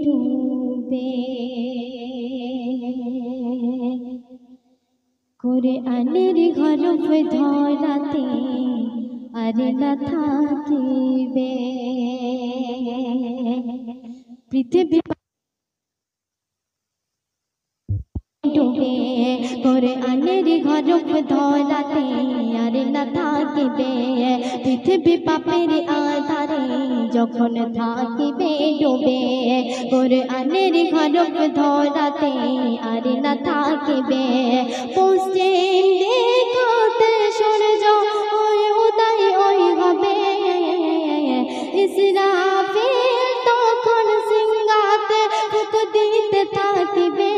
ডুবে কোরআনের হরফ ধরাতে আর না থাকিবে পৃথিবী ডুবে কোরআনের হরফ ধরাতে আর না থাকিবে পৃথিবী পাপের আধারে যখন থাকিবে ডুবে কোরআনের হরফ ধরাতে আর না থাকিবে পশ্চিম দিকে সূর্য উদয় ওই হবে ইসরাফিল তখন সিংহাতে ফুঁক দিতে থাকিবে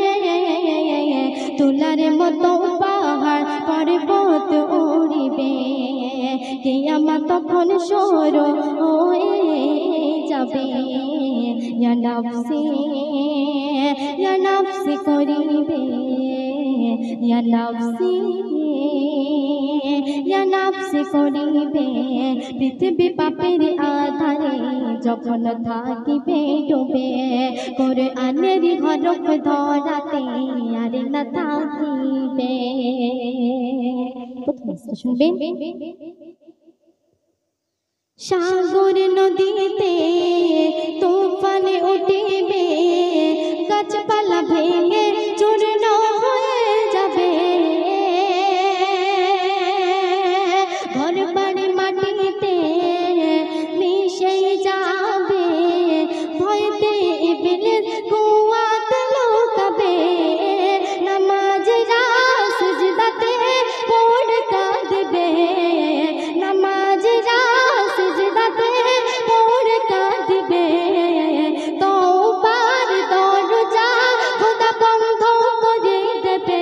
তুলার মতো পাহাড় পর্বত উড়িবে কিয়ামত তখন শুরু হয়ে যাবে ইয়া নাফসি করিবে ইয়া নাফসি করিবে পৃথিবী পাপের আধারে যখন থাকিবে ডুবে কোরআনের হরফ ধরাতে আর না থাকিবে শুনবেন সাগর নদীতে তুফানে উঠিবে গাছপালা ভেঙে চূর্ণ হয়ে যাবে ঘর বাড়ি মাটিতে মিশে যাবে ভয়তে ইবলিস কুয়াতে লুকাবে নামাজীরা সিজদাতে পড়ে কাঁদবে নামাজীরা সিজদাতে পড়ে কাঁদবে তওবার দরজা খোদা বন্ধ করে দেবে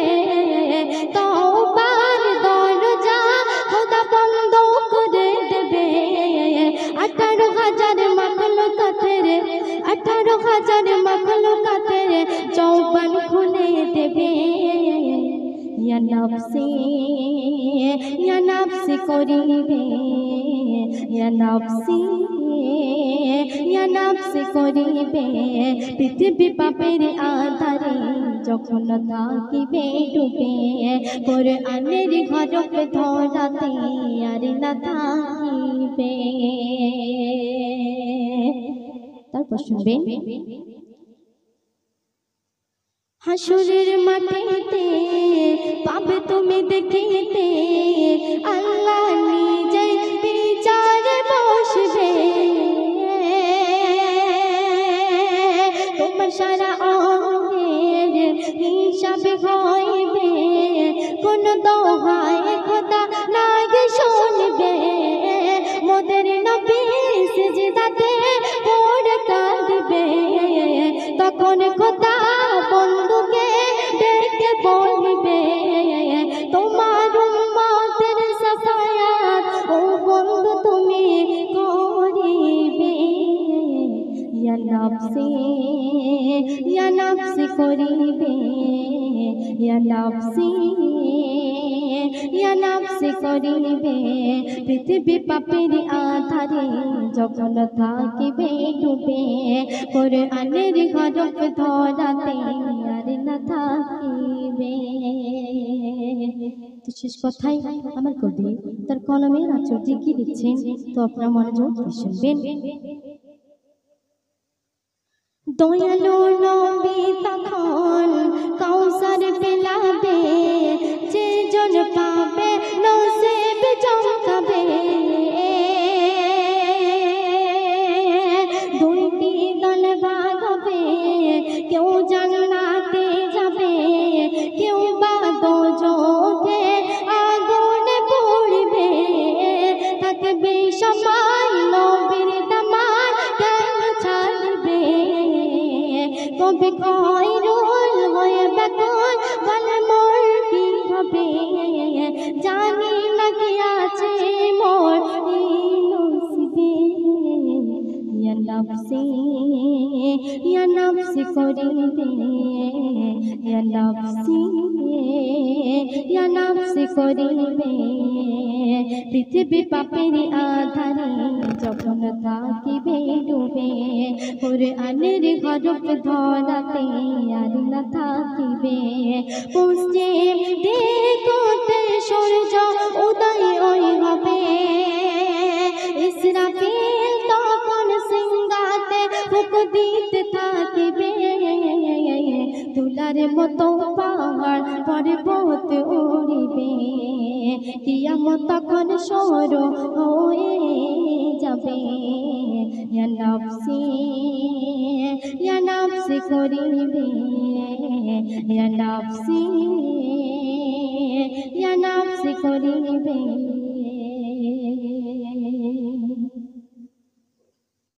তওবার দরজা খোদা বন্ধ করে দেবে 18,000 মাখলুকাতের চৌবান খুলে দেবে ইয়া নাফসি করিবে ইয়া নাফসি করিবে পৃথিবী পাপের আধারে যখন থাকিবে ডুবে কোরআনের হরফ ধরাতে আর না থাকিবে তারপর শুনবেন হাসরের মাটিতে পাবে তুমি দেখিতে আল্লাহ নিজে বিচারে বসবে তোমার সারা অঙ্গের হিসাব হইবে কোন দোহায় খোদা নাগে শুনবে মোদের নবী সিজদাতে পড়ে কাঁদবে তখন খোদা বন্ধুকে ডেকে বলবে তোমার উম্মতের সাফায়াত ও বন্ধু তুমি করিবে ইয়া নাফসি করিবে ইয়া নাফসি করিবে পৃথিবী পাপের আধারে যখন থাকিবে ডুবে কোরআনের হরফ ধরাতে আর না থাকিবে তো শেষ কথাই আমার কবি তার কলমের আঁচড় দিয়ে কি লিখছেন তো আপনারা মনোযোগ দিয়ে শুনবেন দয়ালু নবী তখন কাউসার পেলাবে যে জন পাবে নসিব চমকাবে দুইটি দল ভাগ হবে কেউ জান্নাতে যাবে কেউ বা দোজখে আগুনে পড়বে থাকবে সময় নবীর দামান কেন ছাড়বে কবে খয়রুল হয়ে বেকুল বলে মোর কি হবে জানি না কি আছে মোর নসিবে ইয়া নাফসি করিবে ইয়া নাফসি করিবে পৃথিবী পাপের আধারে যখন থাকিবে ডুবে, কোরআনের হরফ ধরাতে আর না থাকিবে। পশ্চিম দিগতে সূর্য উদয় ওই হবে, ইসরাফিল তখন সিংহাতে ফুঁক দিতে থাকিবে। তুলার মতো পাহাড় পর্বত উড়িবে, কিয়ামত তখন শুরু হয়ে যাবে। ইয়া নাফসি করিবে, ইয়া নাফসি করিবে।